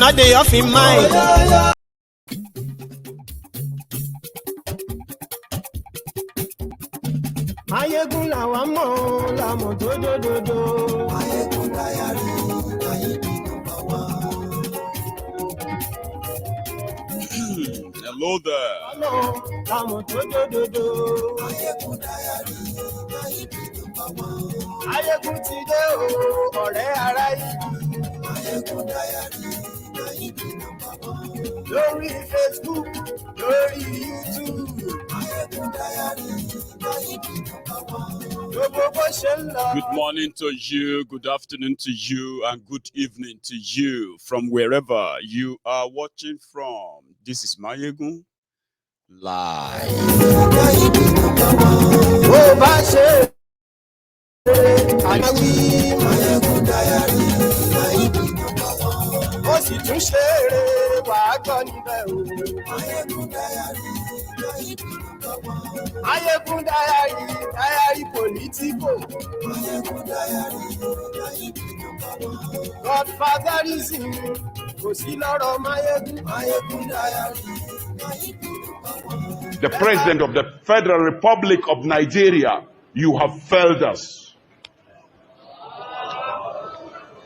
never dey off in mind. Ayégún làwa mọ̀ làmọ̀ dódódódó. Ayégún dáyàrí ayébi number one. Hello there. Làmọ̀ dódódódó. Ayégún dáyàrí ayébi number one. Ayégún ti dé o, ọ̀rẹ́ ará yìí. Ayégún dáyàrí ayébi number one. Lórí Facebook, lórí YouTube. Ayégún dáyàrí ayébi number one. Good morning to you, good afternoon to you, and good evening to you from wherever you are watching from. This is Mayegun Live. Ayégún diary politico. Godfatherism kò sí lọ́rọ̀ Máyégún. Ayégún diary. The President of the Federal Republic of Nigeria, you have failed us.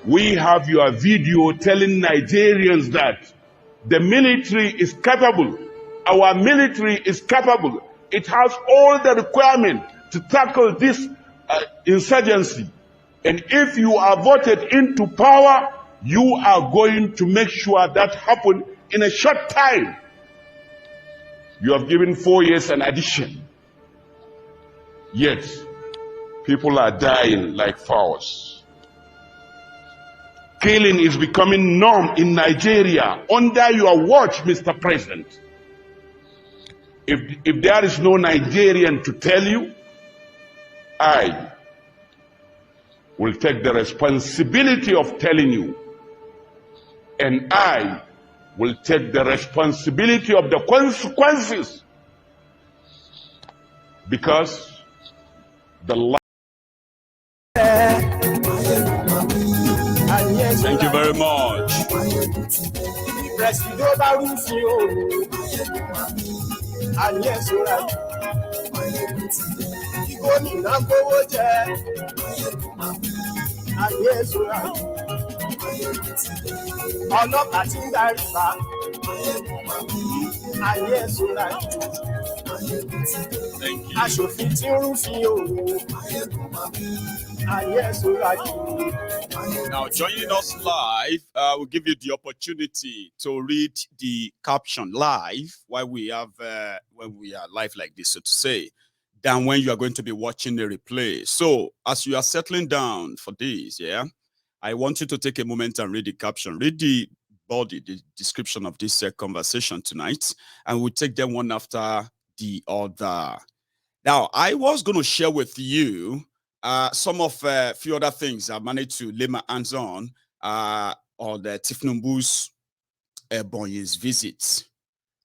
We have your video telling Nigerians that the military is capable. Our military is capable. It has all the requirements to tackle this insurgency. And if you are voted into power, you are going to make sure that happens in a short time. You have given 4 years an addition. Yet, people are dying like fowls. Killing is becoming norm in Nigeria under your watch, Mr. President. If there is no Nigerian to tell you, I will take the responsibility of telling you, and I will take the responsibility of the consequences, because the life. Thank you very much. Ọlọ́pàá tí ń darí bá ayé ìṣúra aṣòfin tí ń rúfin òwò ayé ìṣúra. Now, joining us live, we'll give you the opportunity to read the caption live while we have when we are live like this, so to say, than when you are going to be watching the replay. So, as you are settling down for this, I want you to take a moment and read the caption. Read the body, the description of this conversation tonight, and we'll take them one after the other. Now, I was going to share with you some of a few other things I managed to lay my hands on the Tinubu's Bonye's visit.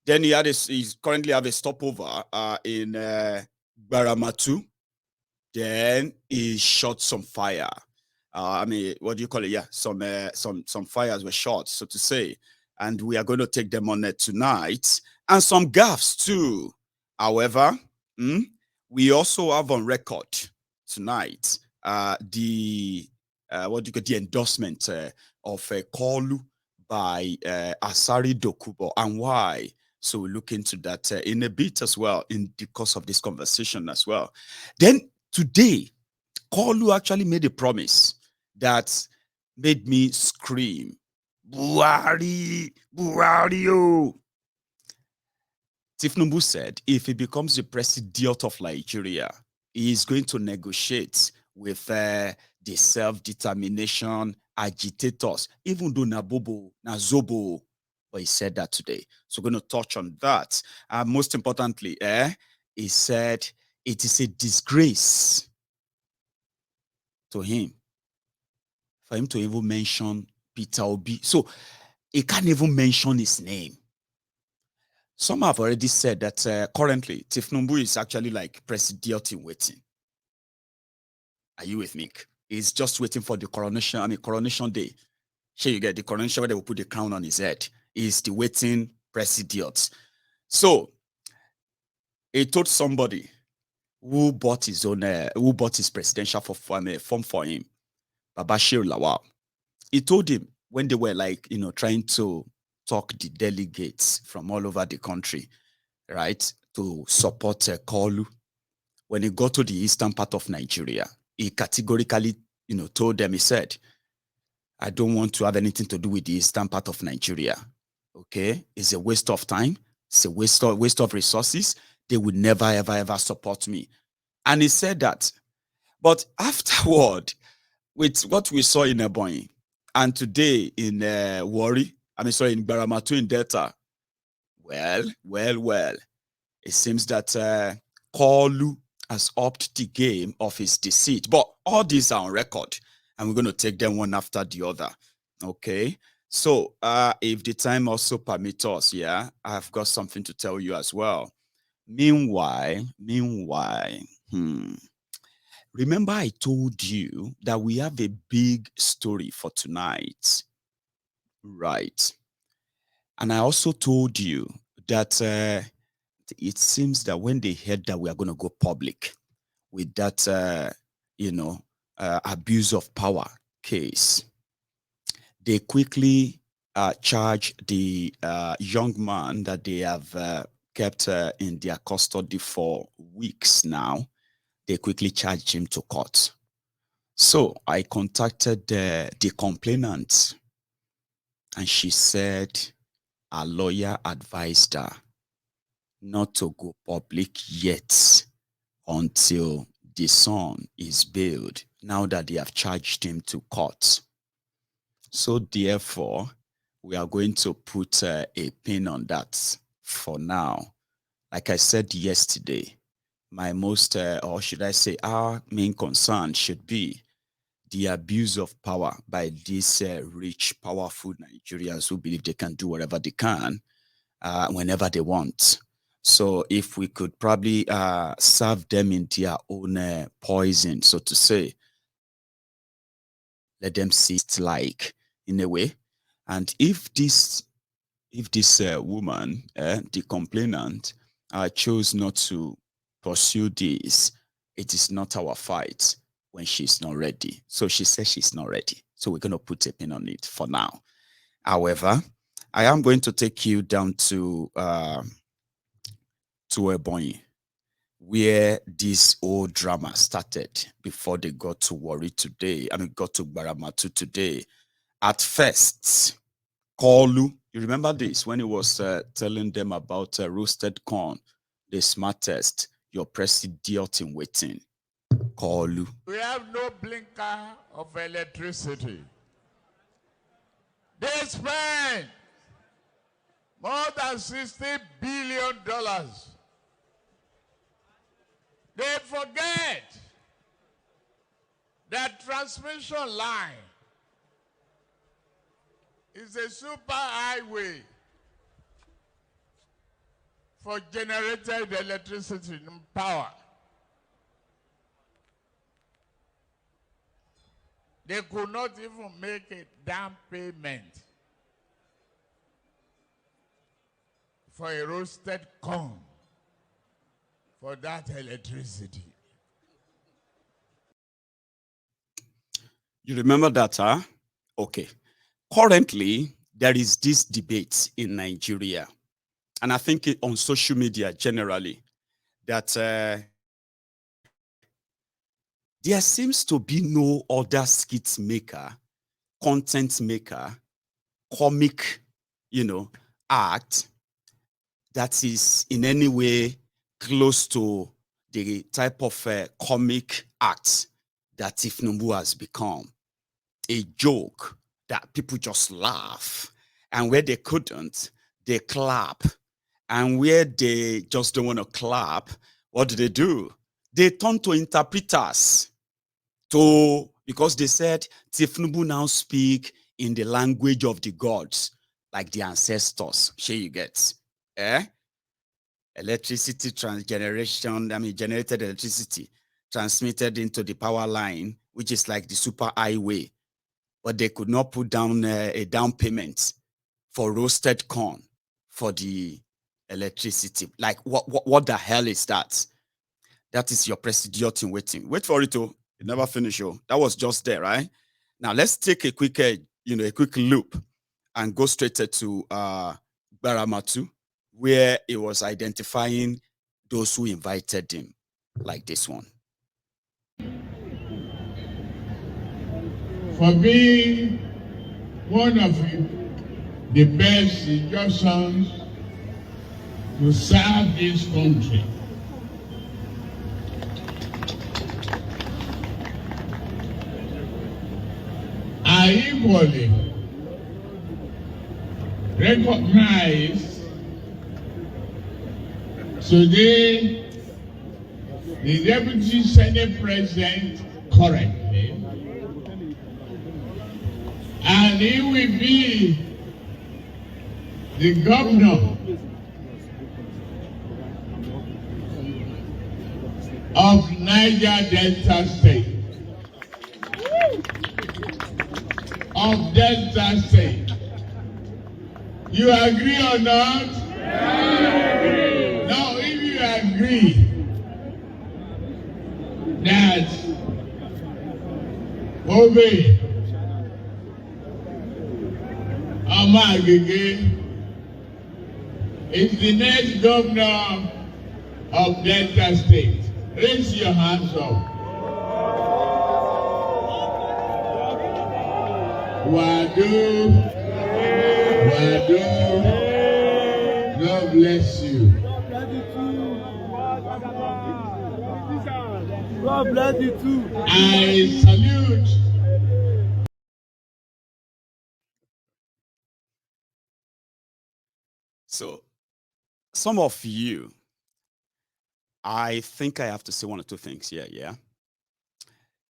Then he's currently have a stopover in Baramatu. Then he shot some fire. I mean, what do you call it? Yeah, some fires were shot, so to say, and we are going to take them on tonight, and some gaffes too. However, we also have on record tonight the endorsement of Kolu by Asari Dokubo, and why. So we'll look into that in a bit as well in the course of this conversation as well. Then today, Kolu actually made a promise that made me scream, Buhari, Buhari, oh. Tinubu said if he becomes the president of Nigeria, he is going to negotiate with the self-determination agitators, even though Nazobo, but he said that today. So we're going to touch on that. Most importantly, he said it is a disgrace to him for him to even mention Peter Obi. So he can't even mention his name. Some have already said that currently Tinubu is actually like president in waiting. Are you with me? He's just waiting for the coronation, coronation day. Here you get the coronation where they will put the crown on his head. Is the waiting president. So he told somebody who bought his presidential form for him, Babashir Lawal. He told him when they were like, trying to talk the delegates from all over the country, right, to support Kolu. When he got to the eastern part of Nigeria, he categorically, told them, he said, I don't want to have anything to do with the eastern part of Nigeria. Okay? It's a waste of time. It's a waste of resources. They would never, ever, ever support me. And he said that. But afterward, with what we saw in Ebonyi, and today in Warri, in Baramatu in Delta, well, it seems that Kolu has upped the game of his deceit. But all these are on record, and we're going to take them one after the other. Okay? So if the time also permits us, I've got something to tell you as well. Meanwhile, remember I told you that we have a big story for tonight, right? And I also told you that it seems that when they heard that we are going to go public with that, abuse of power case, they quickly charged the young man that they have kept in their custody for weeks now. They quickly charged him to court. So I contacted the complainant, and she said her lawyer advised her not to go public yet until the son is bailed, now that they have charged him to court. So therefore, we are going to put a pin on that for now. Like I said yesterday, my most, or should I say our main concern should be the abuse of power by these rich, powerful Nigerians who believe they can do whatever they can whenever they want. So if we could probably serve them in their own poison, so to say, let them see it like in a way. And if this woman, the complainant, chose not to pursue this, it is not our fight when she's not ready. So she says she's not ready. So we're going to put a pin on it for now. However, I am going to take you down to Ebonyi, where this old drama started before they got to Warri today. Got to Baramatu today. At first, Kolu, you remember this when he was telling them about roasted corn, the smartest, your president in waiting. Kolu. We have no blinker of electricity. They spend more than $60 billion. They forget that transmission line is a super highway for generated electricity and power. They could not even make a down payment for a roasted corn for that electricity. You remember that, huh? Okay. Currently, there is this debate in Nigeria, and I think on social media generally, that there seems to be no other skit maker, content maker, comic, act that is in any way close to the type of comic act that Tinubu has become. A joke that people just laugh, and where they couldn't, they clap, and where they just don't want to clap, what do? They turn to interpreters because they said Tinubu now speak in the language of the gods, like the ancestors. Sure, you get, electricity generated electricity transmitted into the power line, which is like the super highway. but they could not put down a down payment for roasted corn for the electricity. Like, what the hell is that? That is your prestigious in waiting. Wait for it, oh. It never finish, oh. That was just there, right? Now let's take a quick, a quick loop and go straight to Baramatu, where it was identifying those who invited him, like this one. For being one of the best suggestions to serve this country. I equally recognize today the Deputy Senate President currently, and he will be the governor of Niger Delta State. Of Delta State. You agree or not? Now, if you agree that Obe Amagege is the next governor of Delta State, raise your hands up. Wadu, God bless you. God bless you too. I salute. So, some of you, I think I have to say one or two things here, yeah?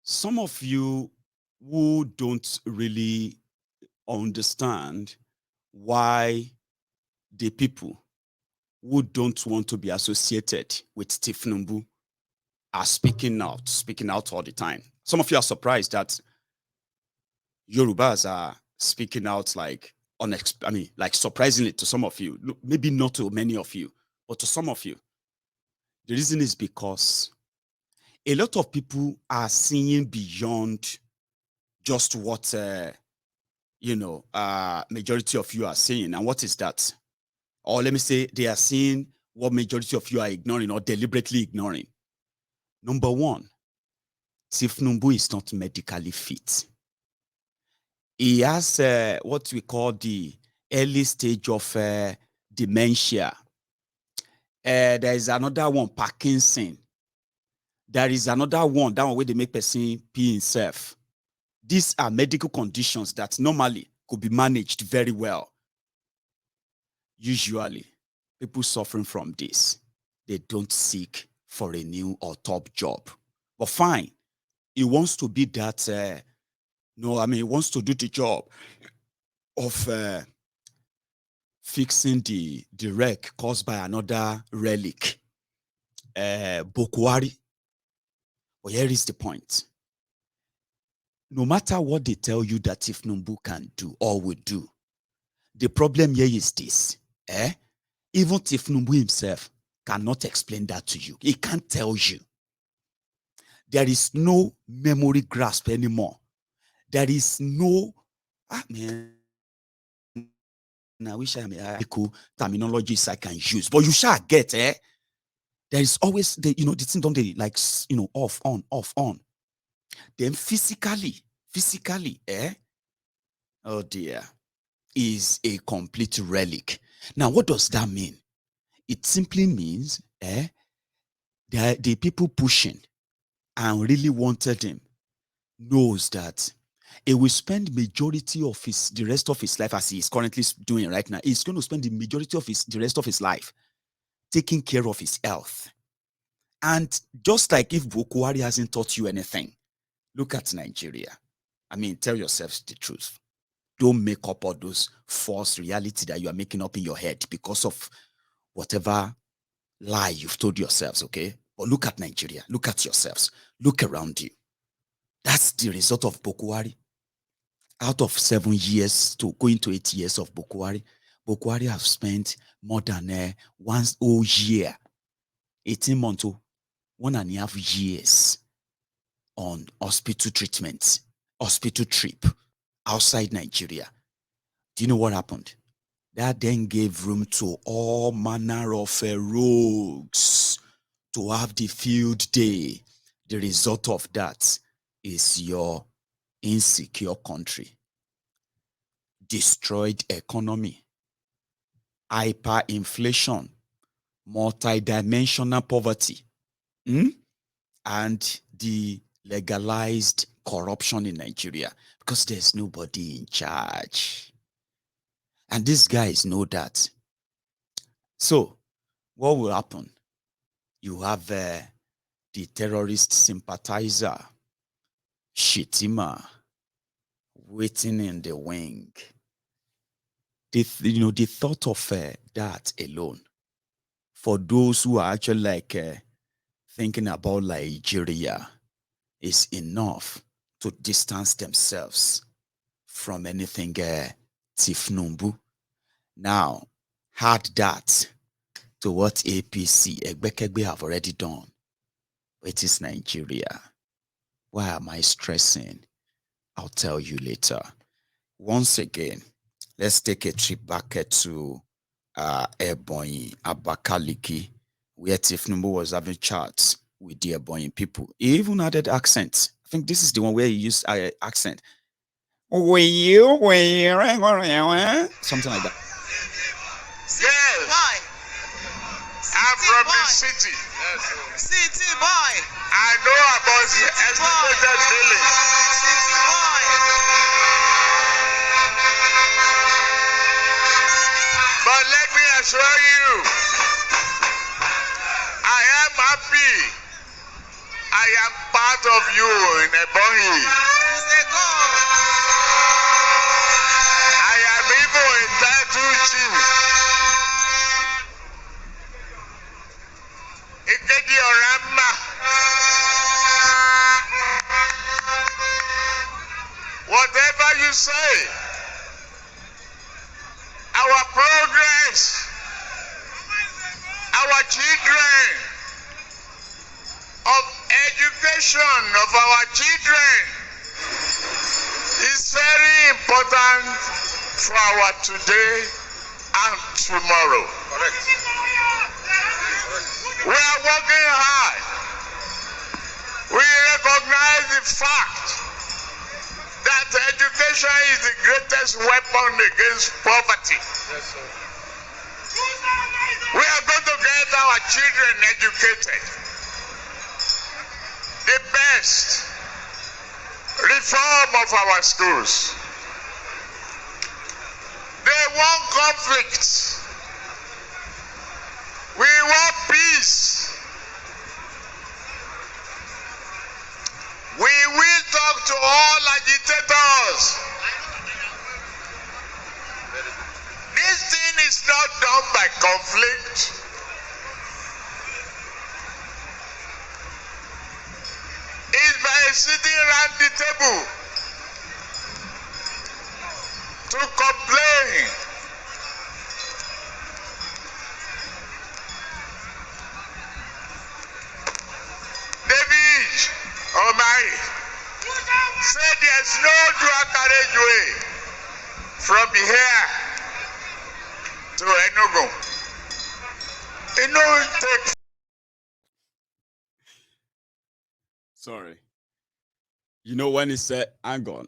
Some of you who don't really understand why the people who don't want to be associated with Tinubu are speaking out all the time. Some of you are surprised that Yorubas are speaking out like surprisingly to some of you. Maybe not to many of you, but to some of you. The reason is because a lot of people are seeing beyond just what majority of you are saying. And what is that? Or let me say, they are seeing what majority of you are ignoring or deliberately ignoring. Number one, Tinubu is not medically fit. He has what we call the early stage of dementia. There is another one, Parkinson. There is another one, that one where they make person pee himself. These are medical conditions that normally could be managed very well. Usually, people suffering from this, they don't seek for a new or top job. But fine, he wants to be that, he wants to do the job of fixing the wreck caused by another relic, Bokwari. But here is the point. No matter what they tell you that Tinubu can do or will do, the problem here is this. Even Tinubu himself cannot explain that to you. He can't tell you. There is no memory grasp anymore. There is no, I wish I had cool terminologies I can use, but you shall get, There is always the thing don't they like, off, on. Then physically, oh dear, is a complete relic. Now, what does that mean? It simply means, the people pushing and really wanted him knows that he will spend majority of the rest of his life, as he is currently doing right now. He's going to spend the majority of the rest of his life taking care of his health. And just like if Bokwari hasn't taught you anything, look at Nigeria. Tell yourselves the truth. Don't make up all those false reality that you are making up in your head because of whatever lie you've told yourselves, okay? But look at Nigeria. Look at yourselves. Look around you. That's the result of Bokwari. Out of 7 years to going to 8 years of Boko Haram have spent more than 1 whole year, 18 months, 1.5 years on hospital treatments, hospital trip outside Nigeria. Do you know what happened? That then gave room to all manner of rogues to have the field day. The result of that is your insecure country, destroyed economy, hyperinflation, multidimensional poverty, and the legalized corruption in Nigeria because there's nobody in charge. And these guys know that. So what will happen? You have the terrorist sympathizer, Shetima, waiting in the wing. The thought of that alone, for those who are actually thinking about Nigeria, is enough to distance themselves from anything Tinubu. Now, add that to what APC, Egbekegbe have already done. It is Nigeria. Why am I stressing? I'll tell you later. Once again, let's take a trip back to Ebonyi, Abakaliki, where Tinubu was having chats with the Ebonyi people. He even added accents. I think this is the one where he used accent. Something like that. Yes. Boy. I'm from the city. City boy. I know about the educated feeling. City boy. But let me assure you, I am happy. I am part of you in Ebonyi. I am even a title chief. Ikedi Orama. Whatever you say, our progress, our children, of education of our children is very important for our today and tomorrow. Correct. We are working hard. We recognize the fact that education is the greatest weapon against poverty. Yes, sir. We are going to get our children educated. The best reform of our schools. They want conflict. We want peace. We will talk to all agitators. This thing is not done by conflict. It's by sitting around the table to complain. David Omai said there's no dual carriageway from here to Enugu. It takes. Sorry. You know when he said, hang on.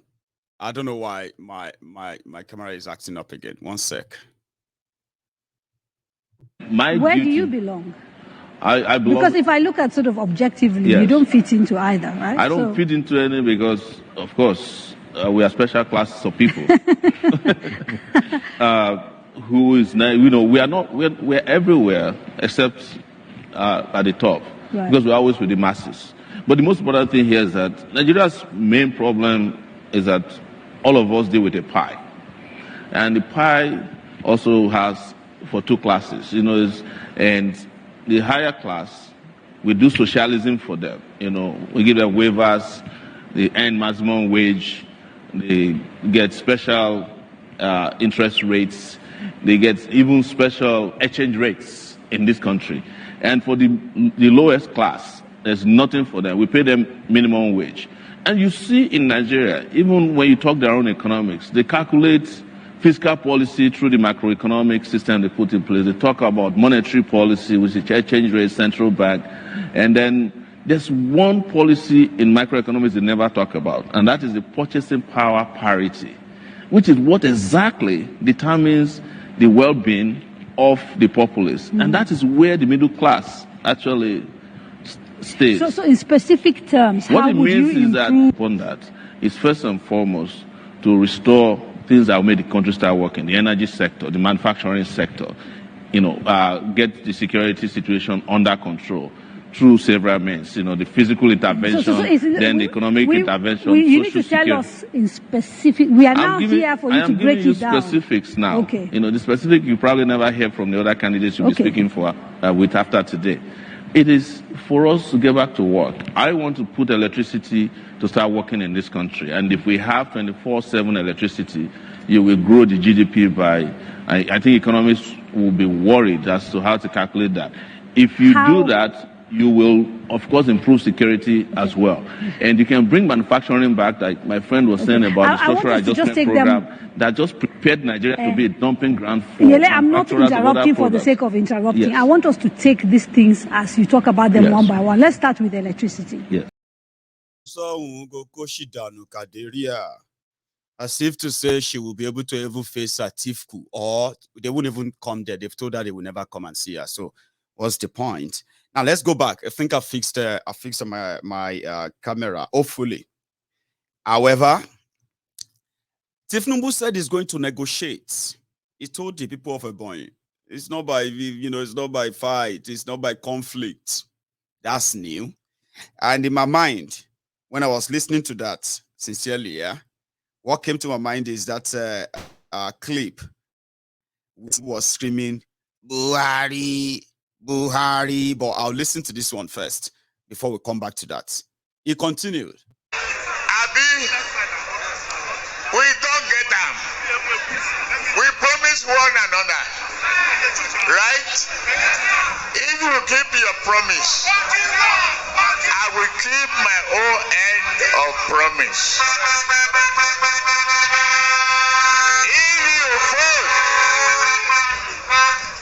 I don't know why my camera is acting up again. One sec. Where do you belong? I belong. Because if I look at sort of objectively, Yes. you don't fit into either, right? I don't fit into any because, of course, we are special classes of people. Who is, we are not, we're everywhere except at the top. Right. Because we're always with the masses. But the most important thing here is that Nigeria's main problem is that all of us deal with a pie. And the pie also has for two classes, and the higher class, we do socialism for them. We give them waivers, they earn maximum wage, They get special interest rates. They get even special exchange rates in this country. And for the lowest class, there's nothing for them. We pay them minimum wage. And you see in Nigeria, even when you talk their own economics, they calculate fiscal policy through the macroeconomic system they put in place. They talk about monetary policy, which is exchange rate, central bank. And then there's one policy in microeconomics they never talk about, and that is the purchasing power parity, which is what exactly determines the well-being of the populace. And that is where the middle class actually stays. So in specific terms, what how it would means you is that upon that is first and foremost to restore things that will make the country start working, the energy sector, the manufacturing sector, get the security situation under control through several means, the physical intervention, then the economic intervention, you need to tell us in specific. We are now here for you to break it down. I am giving you specifics now. Okay. The specific you probably never hear from the other candidates you'll be speaking for with after today. It is for us to get back to work. I want to put electricity to start working in this country. And if we have 24/7 electricity, you will grow the GDP by, I think economists will be worried as to how to calculate that. If you do that, you will, of course, improve security as well. And you can bring manufacturing back, like my friend was saying about the structural adjustment program that just prepared Nigeria to be a dumping ground for I'm not interrupting for the sake of interrupting. Yes. I want us to take these things as you talk about them one by one. Let's start with electricity. Yes. As if to say she will be able to even face a Tifku, or they won't even come there. They've told her they will never come and see her. So what's the point? Now let's go back. I think I fixed my camera, hopefully. However, Tinubu said he's going to negotiate. He told the people of Ebonyi, it's not by it's not by fight, it's not by conflict. That's new. And in my mind, when I was listening to that sincerely, what came to my mind is that clip was screaming Buhari, Buhari, but I'll listen to this one first before we come back to that. He continued. Abi, we don't get them. We promise one another, right? If you keep your promise, I will keep my own end of promise.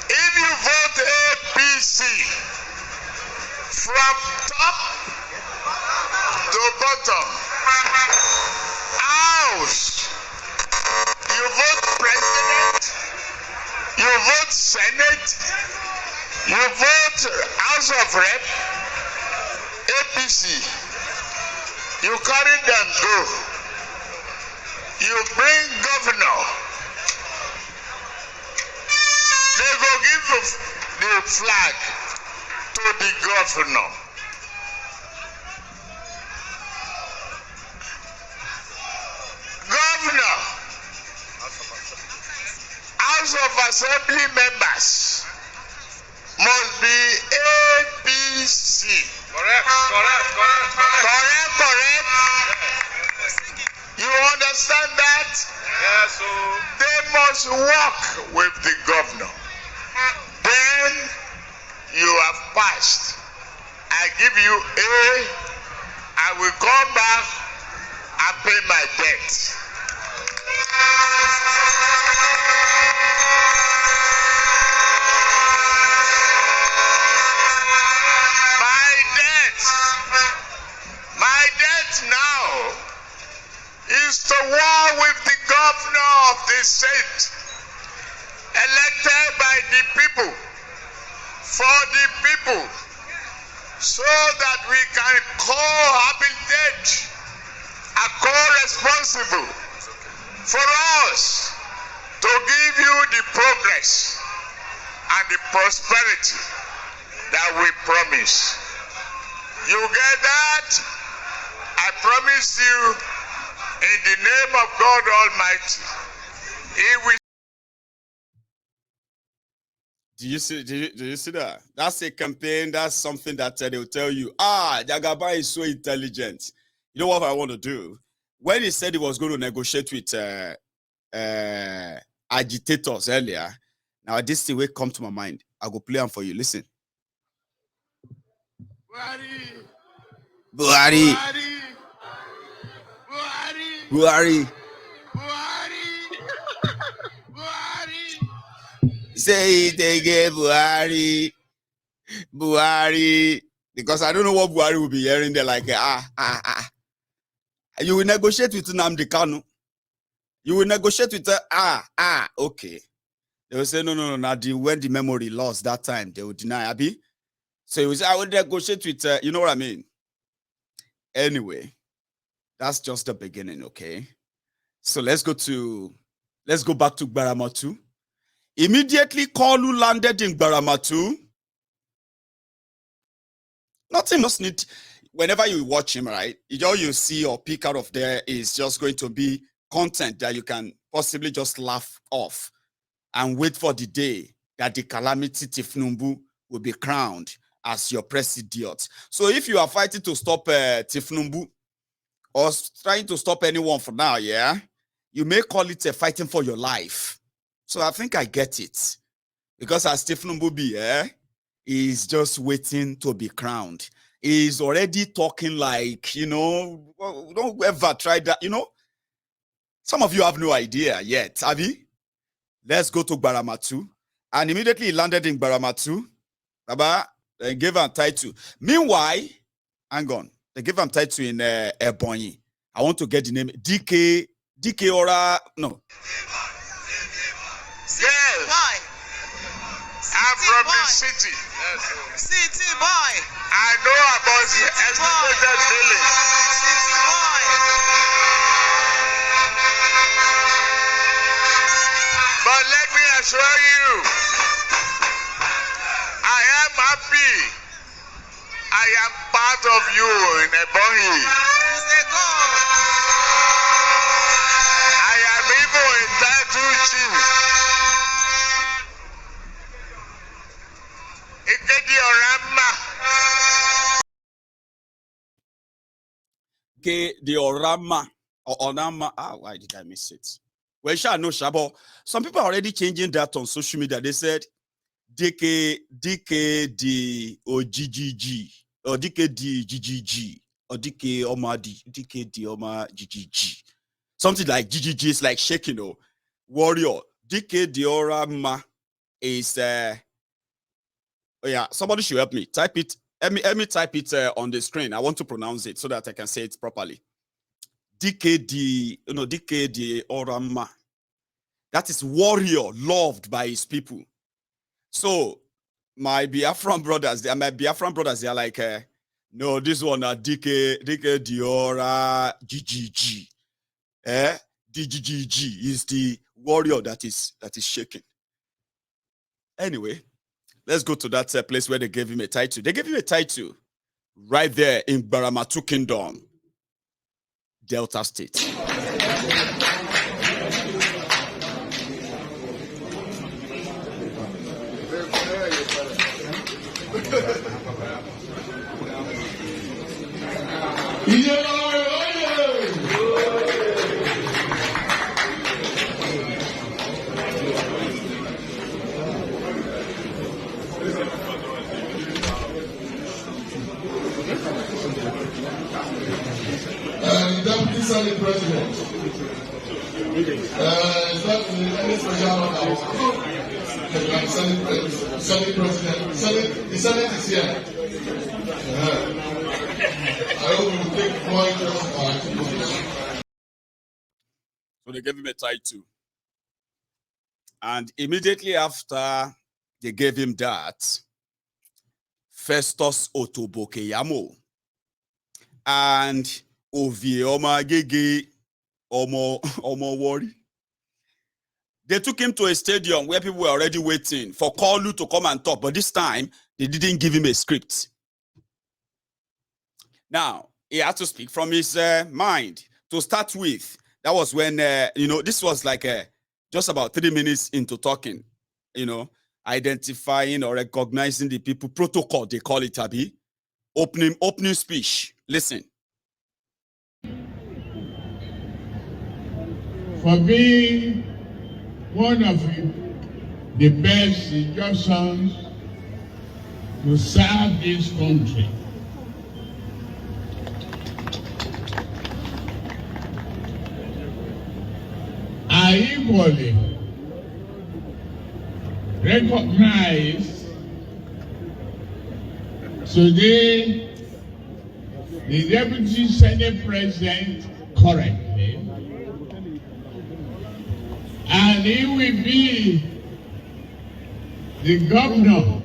If you vote APC from top to bottom, House, you vote President, you vote Senate, you vote House of Rep, APC, you carry them go, you bring governor, they go give the flag to the governor. Governor, House of Assembly members must be APC. Correct. You understand that? Yes, sir. They must work with the governor. Then you have passed. I give you A. I will come back and pay my debt. My debt now is to war with the governor of the state, elected by the people, for the people, so that we can cohabitate and co-responsible for us to give you the progress and the prosperity that we promise. You get that? I promise you, in the name of God Almighty, He will. Do you see that? That's a campaign. That's something that they will tell you. Jagaban is so intelligent. You know what I want to do? when he said he was going to negotiate with agitators earlier, now this thing will come to my mind. I'll go play them for you. Listen. Buhari. Say it again, Buhari. Because I don't know what Buhari will be hearing there, like, You will negotiate with Nnamdi Kanu. You will negotiate with okay. They will say, no. When the memory lost that time, they will deny, Abi. So he will say, I will negotiate with, you know what I mean? Anyway, that's just the beginning, okay? So let's go back to Baramatu. Immediately, Kalu landed in Baramatu. Nothing just need. Whenever you watch him, right, all you see or pick out of there is just going to be content that you can possibly just laugh off and wait for the day that the calamity Tinubu will be crowned as your president. So if you are fighting to stop Tinubu or trying to stop anyone for now, yeah, you may call it a fighting for your life. So I think I get it. Because as Tinubu be, he's just waiting to be crowned. He's already talking like, don't ever try that, Some of you have no idea yet, have you? Let's go to Baramatu. And immediately he landed in Baramatu. Baba, they gave him title. Meanwhile, hang on, they gave him title in Ebonyi. I want to get the name. DK Ora, no. Yes. I'm from the city. City boy. I know about the estimated village. City boy. But let me assure you, I am happy. I am part of you in Ebonyi. I am even a title chief. The Orama or Onama. Why did I miss it? Well, shall know Shabo. Some people are already changing that on social media. They said DKD or GGG or DKD GGG or DK Oma DKD Oma GGG. Something like GGG is like shaking, warrior. DKD Orama is oh yeah, somebody should help me. Type it. Let me type it on the screen. I want to pronounce it so that I can say it properly. DKD Orama. That is warrior, loved by his people. So my Biafran brothers, they are like, no, this one are DKD Ora GGG. DGGG is the warrior that is shaking. Anyway. Let's go to that place where they gave him a title. They gave him a title right there in Baramatu Kingdom, Delta State. Deputy Senate President. Is that any special Senate President? The Senate is here. I hope you will take point of. So they gave him a title. And immediately after they gave him that, Festus Otobokeyamo and Ovie Oma Gege Omo Wari. They took him to a stadium where people were already waiting for Kalu to come and talk, but this time they didn't give him a script. Now, he had to speak from his mind. To start with, that was when, this was like just about 3 minutes into talking, identifying or recognizing the people, protocol, they call it, Abi. Opening speech. Listen. for being one of the best suggestions to serve this country. I equally recognize today the Deputy Senate President currently, and he will be the governor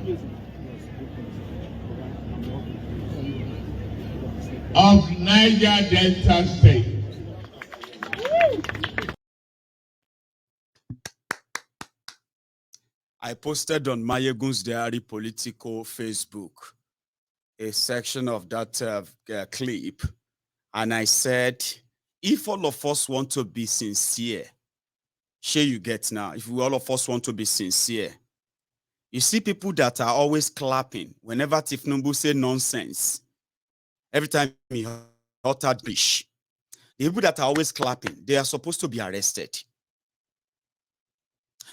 of Niger Delta State. I posted on Mayegun's Diary Political Facebook a section of that clip, and I said, if all of us want to be sincere, sure you get now, if all of us want to be sincere, you see people that are always clapping whenever Tinubu say nonsense, every time he uttered bish, the people that are always clapping, they are supposed to be arrested.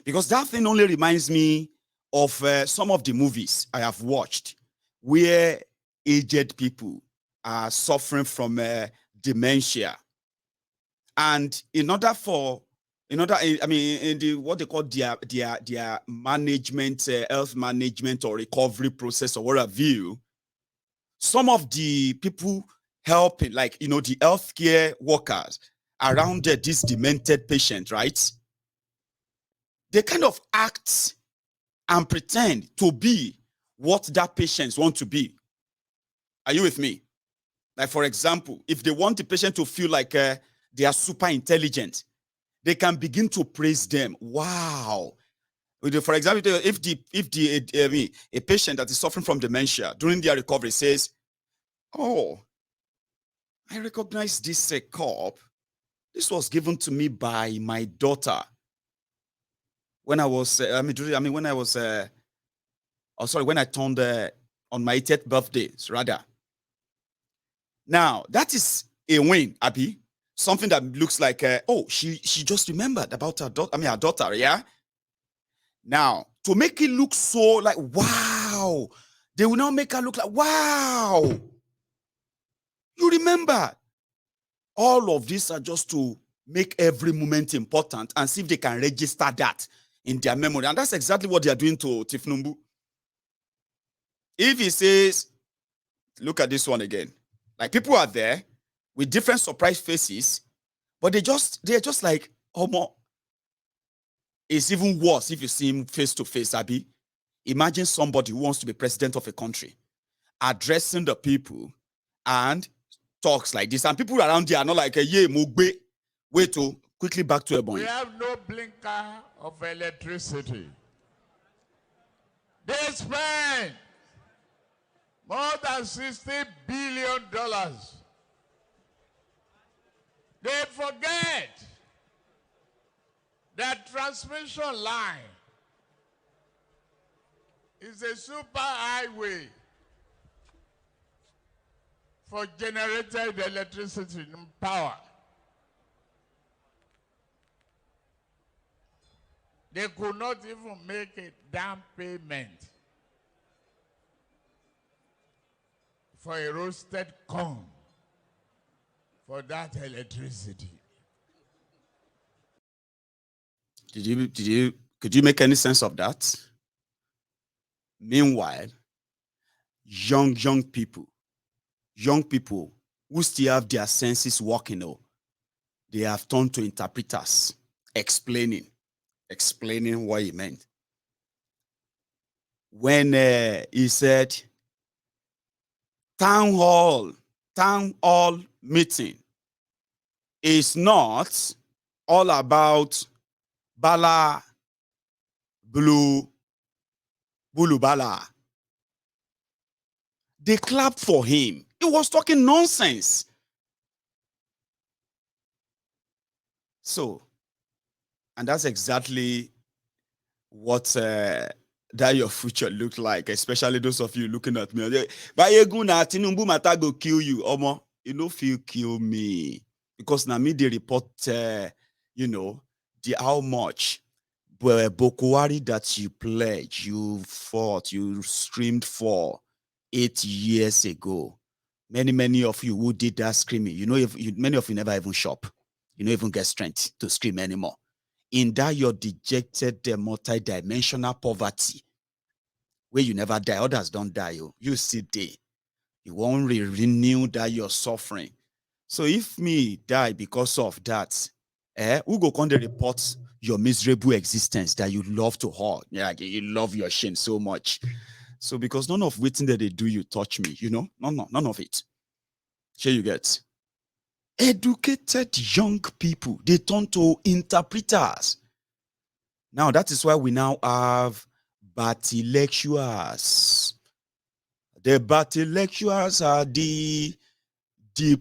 Because that thing only reminds me of some of the movies I have watched where aged people are suffering from dementia. And in order, I mean, in the what they call their management, health management or recovery process or whatever view, some of the people helping, like, the healthcare workers around this demented patient, right? They kind of act and pretend to be what that patient wants to be. Are you with me? Like, for example, if they want the patient to feel like they are super intelligent, they can begin to praise them. Wow. For example, if a patient that is suffering from dementia during their recovery says, "Oh, I recognize this cup. This was given to me by my daughter when I was, when I turned on my 80th birthday, rather." Now, that is a win, Abby. Something that looks like, she just remembered about her daughter, yeah? Now, to make it look so like, wow, they will now make her look like, wow, you remember. All of these are just to make every moment important and see if they can register that in their memory. And that's exactly what they are doing to Tinubu. If he says, look at this one again, like, people are there with different surprised faces, but they're just like, oh, it's even worse if you see him face to face, Abby. Imagine somebody who wants to be president of a country addressing the people and talks like this, and people around there are not like, yeah, mugbe. Wait to quickly back to a point. We have no blinker of electricity. They spend more than $60 billion. They forget that transmission line is a super highway for generated electricity and power. They could not even make a down payment for a roasted corn for that electricity. Could you make any sense of that? Meanwhile, young people who still have their senses working, they have turned to interpreters, explaining what he meant. When he said, town hall meeting is not all about Bala Bulu Bala. They clapped for him. He was talking nonsense. So, and that's exactly what that your future looked like, especially those of you looking at me. But Tinubu mata go kill you. Omo, you know, feel kill me. Because now me they report you know, the how much Bokwari that you pledged, you fought, you streamed for 8 years ago. Many of you who did that screaming, you know, many of you never even shop. You don't even get strength to scream anymore. In that you're dejected, multi-dimensional poverty, where you never die, others don't die. You see day. You won't renew that you're suffering. So if me die because of that, who go come to report your miserable existence that you love to hurt? Yeah, you love your shame so much. So because none of waiting that they do you touch me, you know, none of it. Here you get. Educated young people, they turn to interpreters. Now that is why we now have Batillectuals. The Batillectuals are the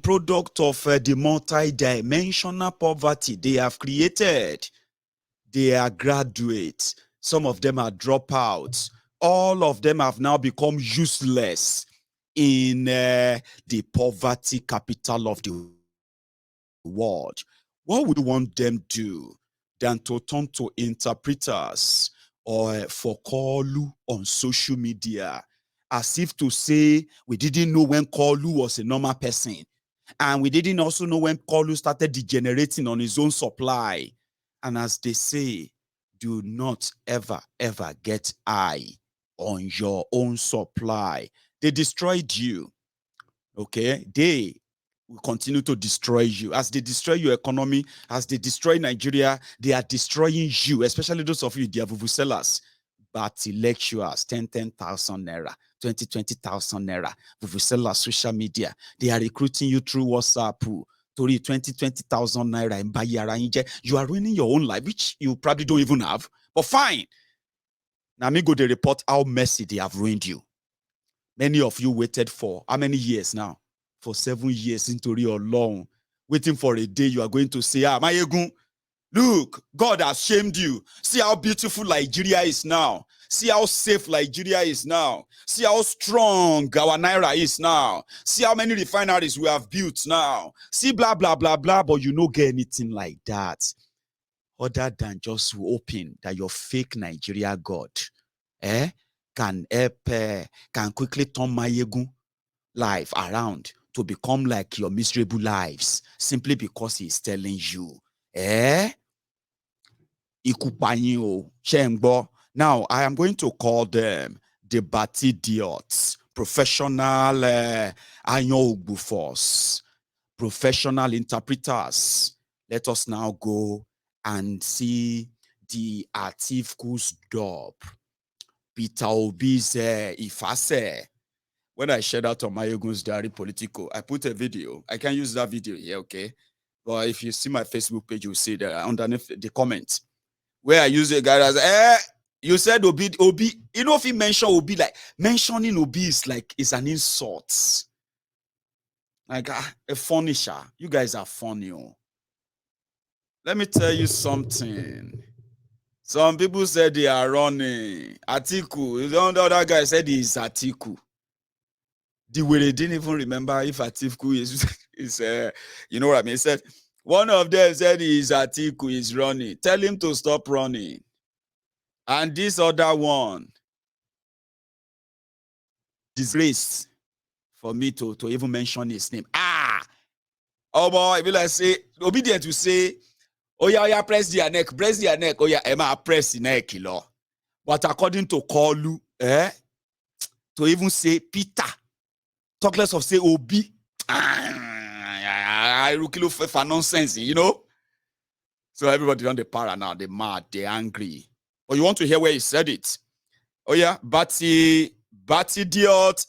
product of the multi-dimensional poverty they have created. They are graduates. Some of them are dropouts. All of them have now become useless in the poverty capital of the world. What would you want them to do than to turn to interpreters or for Kolu on social media, as if to say we didn't know when Kolu was a normal person, and we didn't also know when Kolu started degenerating on his own supply. And as they say, do not ever get eye on your own supply. They destroyed you. Okay, they will continue to destroy you. As they destroy your economy, as they destroy Nigeria, they are destroying you, especially those of you, the vuvuzela's, Batillectuals, 10,000 naira, 20,000 naira, vuvuzela social media. They are recruiting you through WhatsApp. Tori 20,000 naira in Bayara. You are ruining your own life, which you probably don't even have. But fine. Now me go they report how messy they have ruined you. Many of you waited for how many years now? For 7 years into your long, waiting for a day you are going to say, Mayegun, look, God has shamed you. See how beautiful Nigeria is now. See how safe Nigeria is now. See how strong our Naira is now. See how many refineries we have built now. See blah, blah, blah, blah, but you don't get anything like that. Other than just hoping that your fake Nigeria God can quickly turn Mayegun life around to become like your miserable lives simply because he's telling you, Now, I am going to call them the Batidiots, professional force, professional interpreters. Let us now go and see the Atifku's job. Peter Obi's Ifase. When I shared out on Mayegun's Diary Politico, I put a video. I can use that video here, okay? But if you see my Facebook page, you'll see that underneath the comment where I use a guy as, you said Obi. You know, if he mentioned Obi, like mentioning Obi is an insult. Like a funnisher. You guys are funny. Oh. Let me tell you something. Some people said they are running. Atiku, the other guy said he's Atiku. The way they didn't even remember if Atiku is you know what I mean? He said, one of them said he's Atiku is running. Tell him to stop running. And this other one, Disgrace, for me to even mention his name. Oh boy, will I say, obedient to say, oh yeah, press their neck. Oh yeah, Emma, press the neck, law. But according to Kolu, to even say Peter, talk less of say Obi. I look for nonsense, you know? So everybody on the para now, they mad, they angry. But you want to hear where he said it? Oh yeah, Batidiot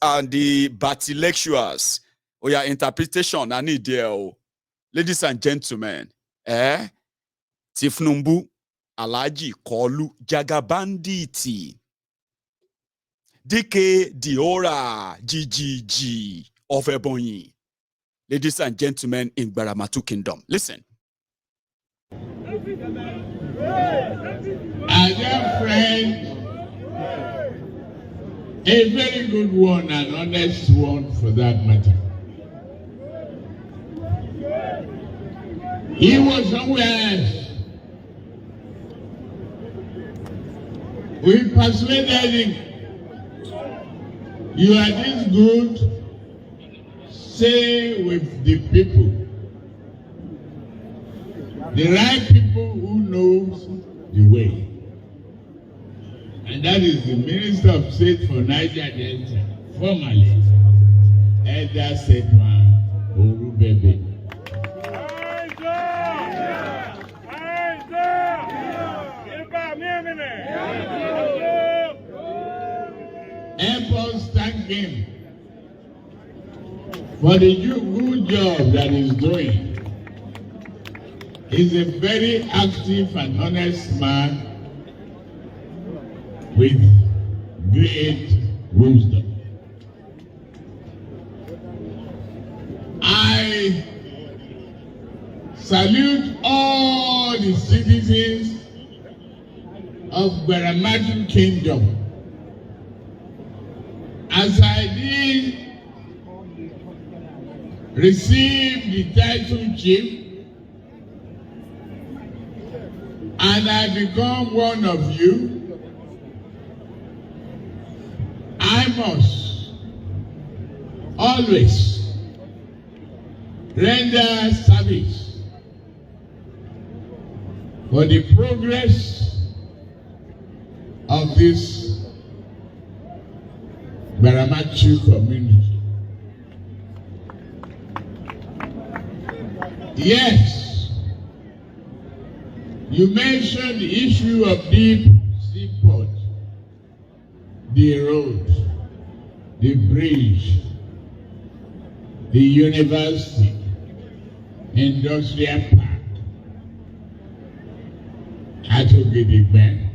and the Batillectuals. Oh yeah, interpretation, I need there. Ladies and gentlemen, Tifnumbu, Alaji, Kolu, Jagabanditi, DK, Diora, GGG of Ebonyi. Ladies and gentlemen in Baramatu Kingdom, listen. Our dear friend, a very good one, an honest one for that matter. He was somewhere else. We persuaded him. You are this good, stay with the people. The right people who knows the way. And that is the Minister of State for Niger Delta, formerly, Elder Sedman Orubebe. Airports thank him for the good job that he's doing. He's a very active and honest man with great wisdom. I salute all the citizens of Gbaramatu Kingdom. As I did receive the title chief, and I become one of you, I must always render service for the progress of this Gbaramatu community. Yes, you mentioned the issue of deep seaport, the road, the bridge, the university, industrial park, Atogidigbe.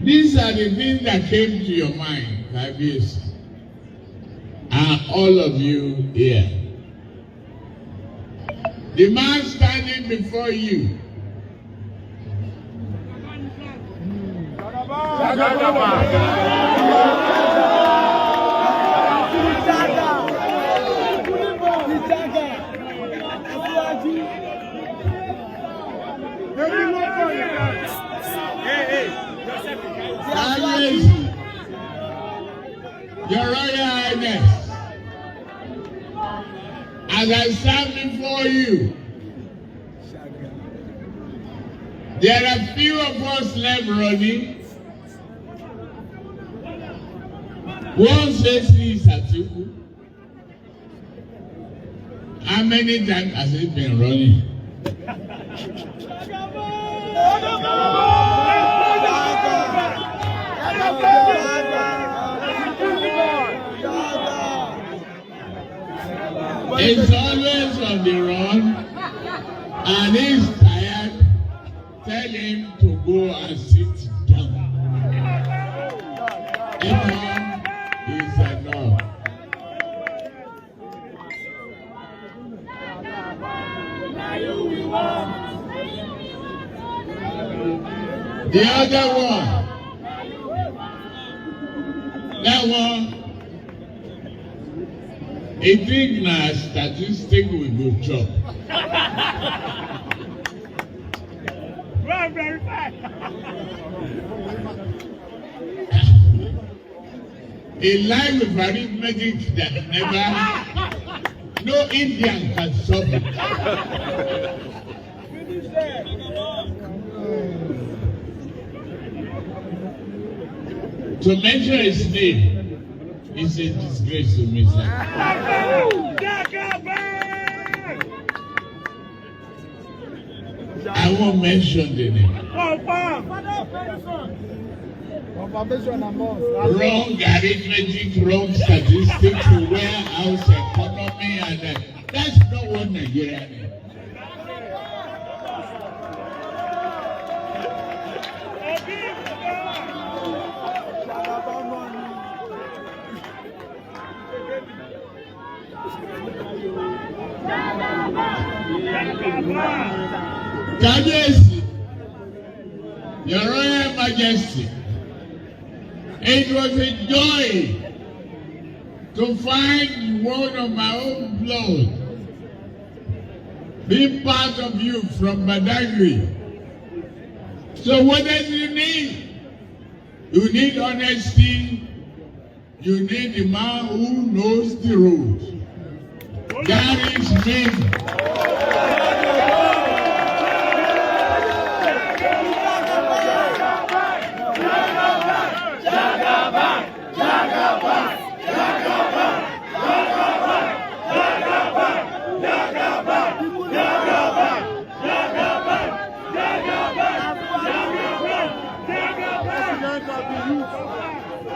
These are the things that came to your mind, Kabiesi, and all of you here. The man standing before you, Your Royal Highness, as I stand before you, there are few of us left running. One says he is Atiku. How many times has it been running? He's always on the run, and he's tired. Tell him to go and sit down. Enough is enough. The other one, that one, a big na statistic we go chop. Very fast. A life of arithmetic that never, no Indian can solve it. To mention his name is a disgrace to me, sir. I won't mention the name. Wrong arithmetic, wrong statistics, warehouse economy, and that's not what Nigeria is. Kabiesi, Your Royal Majesty, it was a joy to find one of my own blood being part of you from Badagry So what does you need? You need honesty. You need a man who knows the rules. That is me.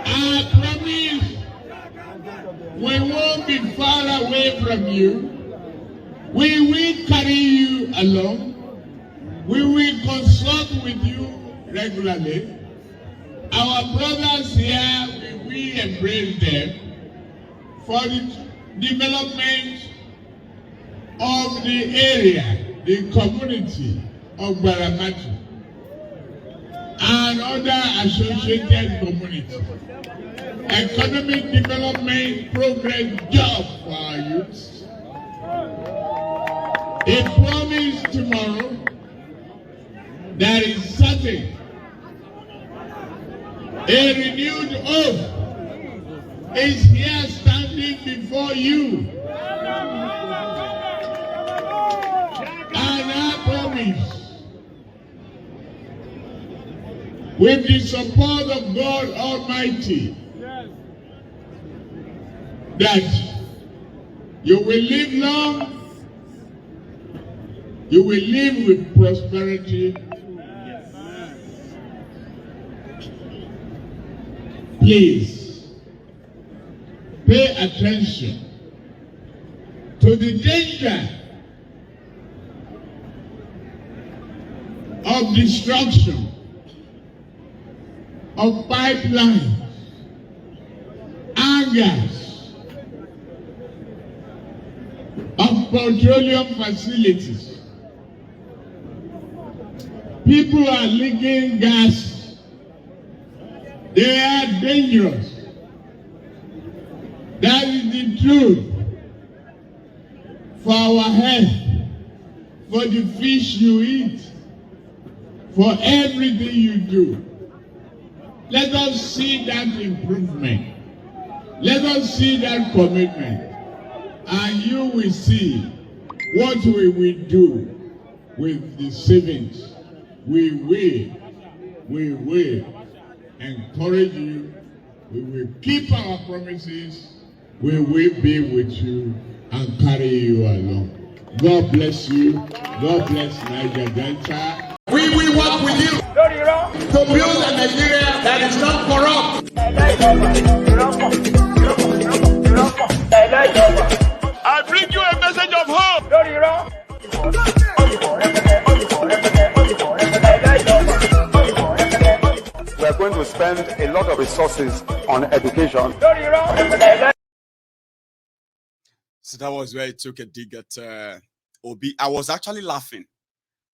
I promise we won't be far away from you. We will carry you along. We will consult with you regularly. Our brothers here, we embrace them for the development of the area, the community of Baramati and other associated communities. Economic development, progress, job for our youth. A promise tomorrow that is certain. A renewed hope is here standing before you. And I promise, with the support of God Almighty, that you will live long, you will live with prosperity. Please pay attention to the danger of destruction of pipelines, angers, of petroleum facilities. People are leaking gas. They are dangerous. That is the truth. For our health, for the fish you eat, for everything you do. Let us see that improvement. Let us see that commitment. And you will see what we will do with the savings. We will encourage you. We will keep our promises. We will be with you and carry you along. God bless you. God bless Niger Delta. We will work with you to build a Nigeria that is not corrupt. I bring you a message of hope. We are going to spend a lot of resources on education. So that was where he took a dig at Obi. I was actually laughing,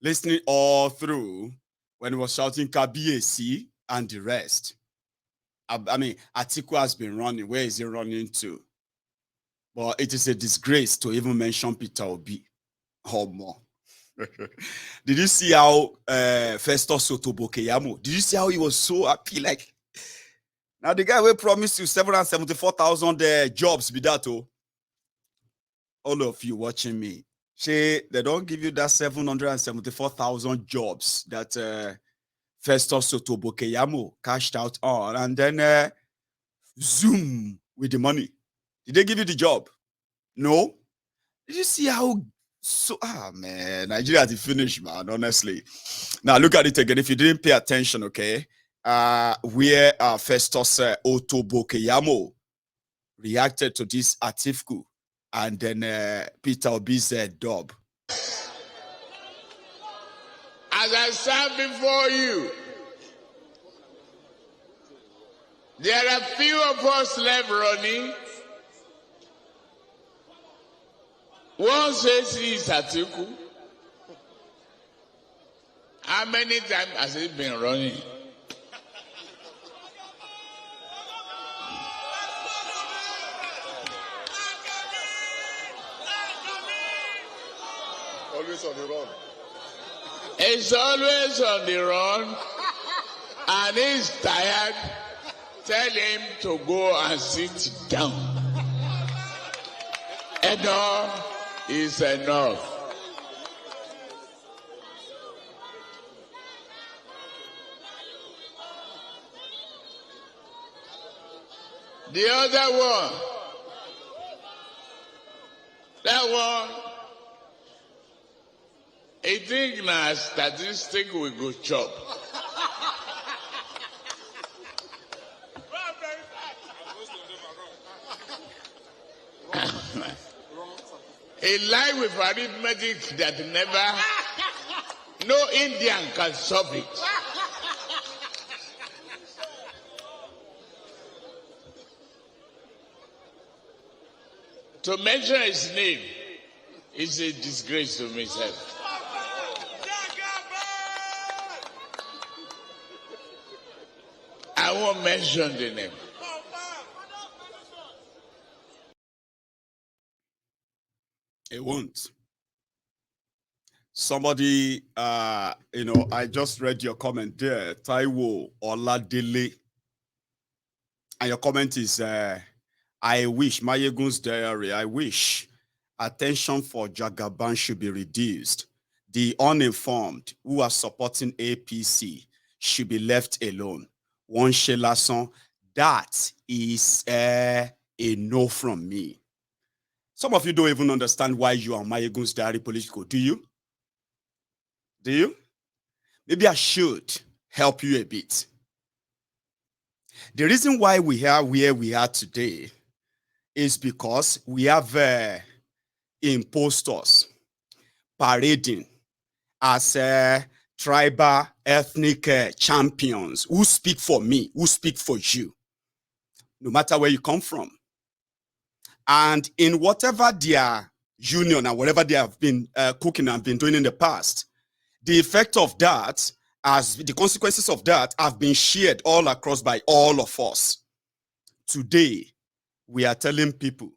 listening all through when he was shouting Kabiesi and the rest. I mean, Atiku has been running. Where is he running to? But it is a disgrace to even mention Peter Obi or more. Did you see how Festus Otobokeyamo? Did you see how he was so happy? Like, now the guy will promise you 774,000 jobs. Be that oh. All of you watching me, they don't give you that 774,000 jobs that Festus Otobokeyamo cashed out on, and then zoom with the money. Did they give you the job? No. Did you see how man, Nigeria is finished, man, honestly. Now look at it again. If you didn't pay attention, okay, where Festus Otobokeyamo reacted to this Atiku and then Peter Obi's dub. As I stand before you, there are few of us left running. One says he is Atiku. How many times has he been running? Always on the run. is always on the run and he's tired. Tell him to go and sit down. Enough is enough. The other one, that one, I think na statistic we go chop. A lie with arithmetic that never, no Indian can solve it. To mention his name is a disgrace to myself. I won't mention the name. It won't. Somebody, I just read your comment there, Taiwo Oladele. And your comment is, I wish, Mayegun's diary, I wish attention for Jagaban should be reduced. The uninformed who are supporting APC should be left alone. One Shelason, that is a no from me. Some of you don't even understand why you are Mayegun's diary political. Do you? Do you? Maybe I should help you a bit. The reason why we are where we are today is because we have impostors parading as tribal ethnic champions who speak for me, who speak for you, no matter where you come from. And in whatever their union and whatever they have been cooking and been doing in the past, the effect of that, as the consequences of that, have been shared all across by all of us. Today, we are telling people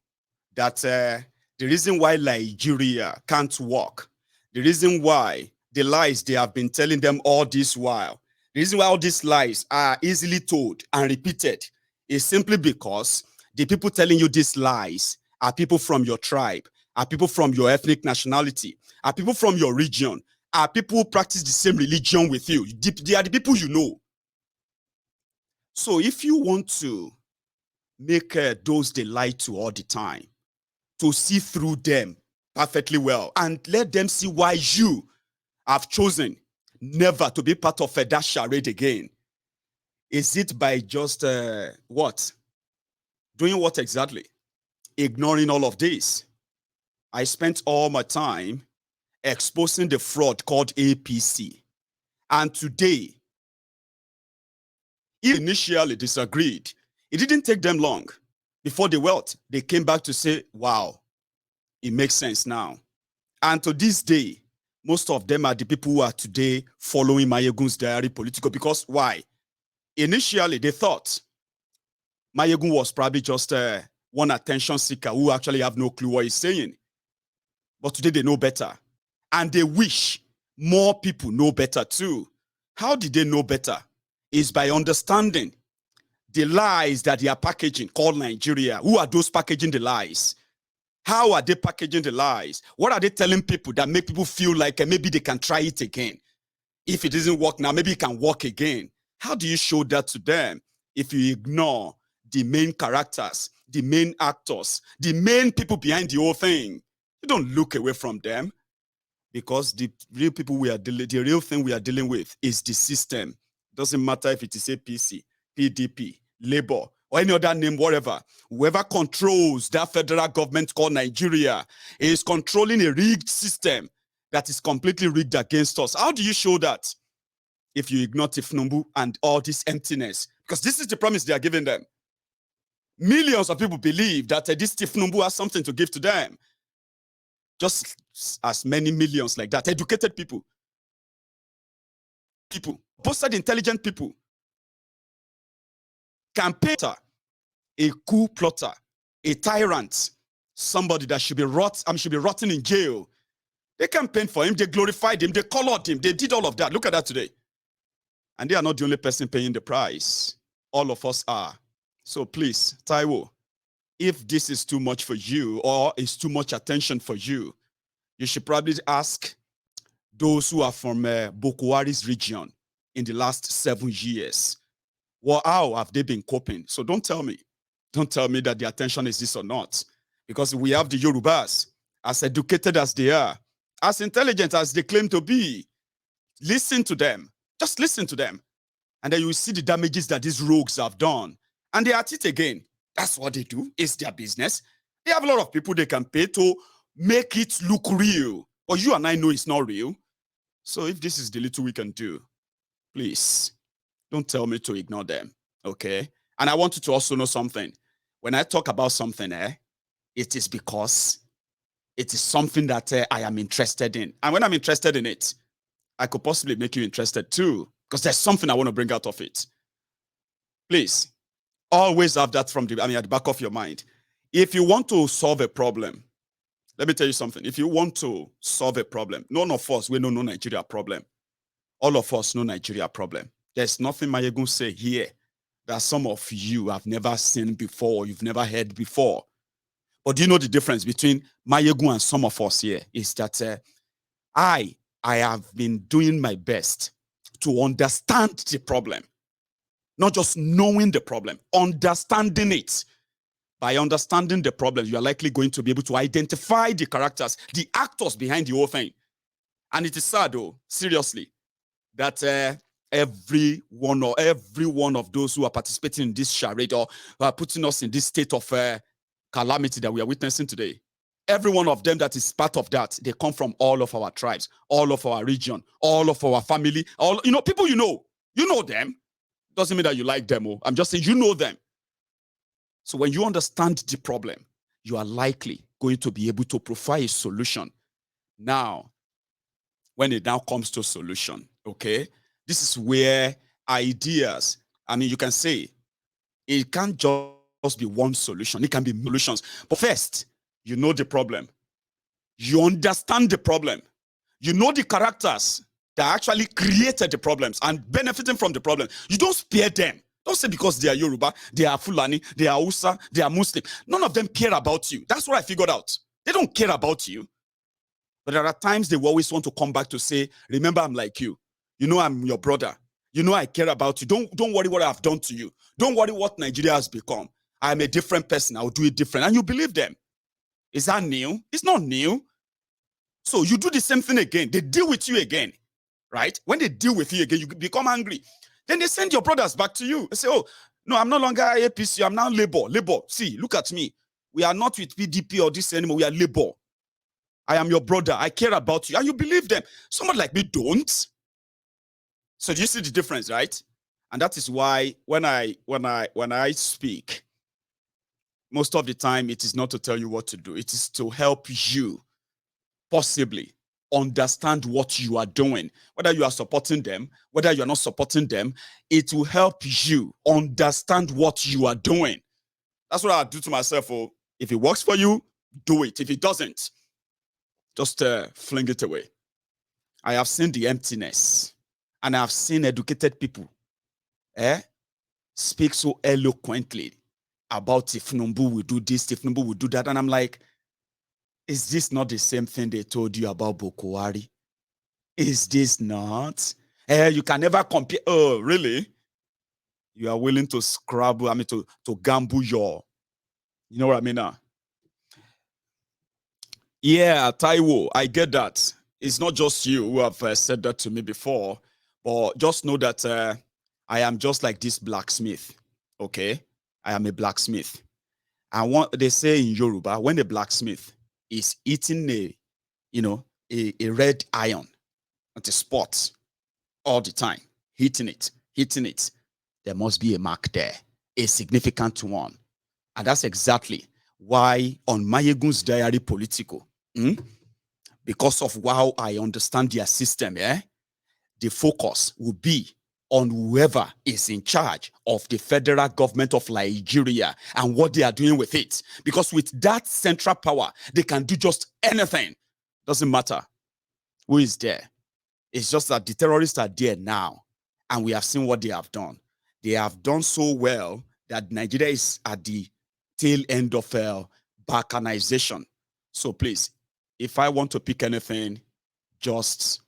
that the reason why Nigeria can't work, the reason why the lies they have been telling them all this while, the reason why all these lies are easily told and repeated is simply because the people telling you these lies are people from your tribe, are people from your ethnic nationality, are people from your region, are people who practice the same religion with you. They are the people you know. So if you want to make those they lie to all the time, to see through them perfectly well, and let them see why you have chosen never to be part of that charade again. Is it by just what? Doing what exactly? Ignoring all of this. I spent all my time exposing the fraud called APC. And today, initially disagreed. It didn't take them long. Before the wealth, they came back to say, wow, it makes sense now. And to this day, most of them are the people who are today following Mayegun's diary political. Because why? Initially, they thought Mayegun was probably just one attention seeker who actually have no clue what he's saying. But today they know better. And they wish more people know better too. How did they know better? Is by understanding the lies that they are packaging called Nigeria. Who are those packaging the lies? How are they packaging the lies? What are they telling people that make people feel like maybe they can try it again? If it doesn't work now, maybe it can work again. How do you show that to them if you ignore the main characters, the main actors, the main people behind the whole thing? You don't look away from them, because the real people we are dealing, the real thing we are dealing with is the system. Doesn't matter if it is APC, PDP, Labour, or any other name, whatever. Whoever controls that federal government called Nigeria is controlling a rigged system that is completely rigged against us. How do you show that? If you ignore Tinubu and all this emptiness, because this is the promise they are giving them. Millions of people believe that this Tinubu has something to give to them. Just as many millions like that, educated people, posted intelligent people, campaigner, a coup plotter, a tyrant, somebody that should be rotting in jail. They campaigned for him, they glorified him, they colored him, they did all of that. Look at that today. And they are not the only person paying the price. All of us are. So please, Taiwo, if this is too much for you or is too much attention for you, you should probably ask those who are from Bokwari's region in the last 7 years. Well, how have they been coping? So don't tell me that the attention is this or not. Because we have the Yorubas, as educated as they are, as intelligent as they claim to be. Listen to them. Just listen to them. And then you will see the damages that these rogues have done. And they are at it again. That's what they do. It's their business. They have a lot of people they can pay to make it look real. But you and I know it's not real. So if this is the little we can do, please, don't tell me to ignore them, okay? And I want you to also know something. When I talk about something, it is because it is something that I am interested in. And when I'm interested in it, I could possibly make you interested too, because there's something I want to bring out of it. Please, always have that at the back of your mind. If you want to solve a problem, let me tell you something. If you want to solve a problem, none of us, we know no Nigeria problem. All of us know Nigeria problem. There's nothing Mayegun say here that some of you have never seen before, you've never heard before. But do you know the difference between Mayegun and some of us here is that I have been doing my best to understand the problem. Not just knowing the problem, understanding it. By understanding the problem, you are likely going to be able to identify the characters, the actors behind the whole thing. And it is sad, though, seriously, that every one of those who are participating in this charade or are putting us in this state of calamity that we are witnessing today, every one of them that is part of that, they come from all of our tribes, all of our region, all of our family, people you know them. Doesn't mean that you like them. I'm just saying you know them. So when you understand the problem, you are likely going to be able to provide a solution. Now, when it now comes to solution, okay, this is where ideas, you can say it can't just be one solution. It can be solutions. But first, you know the problem. You understand the problem. You know the characters that actually created the problems and benefiting from the problem. You don't spare them. Don't say because they are Yoruba, they are Fulani, they are Hausa, they are Muslim. None of them care about you. That's what I figured out. They don't care about you. But there are times they will always want to come back to say, remember, I'm like you. You know, I'm your brother. You know, I care about you. Don't worry what I've done to you. Don't worry what Nigeria has become. I'm a different person. I'll do it different. And you believe them. Is that new? It's not new. So you do the same thing again. They deal with you again, right? When they deal with you again, you become angry. Then they send your brothers back to you. They say, oh, no, I'm no longer APC. I'm now Labour. Labour. See, look at me. We are not with PDP or this anymore. We are Labour. I am your brother. I care about you. And you believe them. Someone like me don't. So do you see the difference, right? And that is why when I speak, most of the time it is not to tell you what to do. It is to help you possibly understand what you are doing. Whether you are supporting them, whether you are not supporting them, it will help you understand what you are doing. That's what I do to myself. Oh, if it works for you, do it. If it doesn't, just fling it away. I have seen the emptiness, and I have seen educated people speak so eloquently about if Tinubu will do this, if Tinubu will do that, and I'm like, is this not the same thing they told you about Bokwari? Is this not? You can never compare. Oh, really? You are willing to scrabble, to gamble your, you know what I mean now? Yeah, Taiwo, I get that. It's not just you who have said that to me before, but just know that I am just like this blacksmith, okay? I am a blacksmith. And they say in Yoruba, when a blacksmith is eating a red iron at a spot all the time, hitting it, there must be a mark there, a significant one. And that's exactly why on Mayegun's diary political, because of how I understand their system, the focus will be on whoever is in charge of the federal government of Nigeria and what they are doing with it. Because with that central power, they can do just anything. Doesn't matter Who is there? It's just that the terrorists are there now, and we have seen what they have done. They have done so well that Nigeria is at the tail end of balkanization. So please, if I want to pick anything, just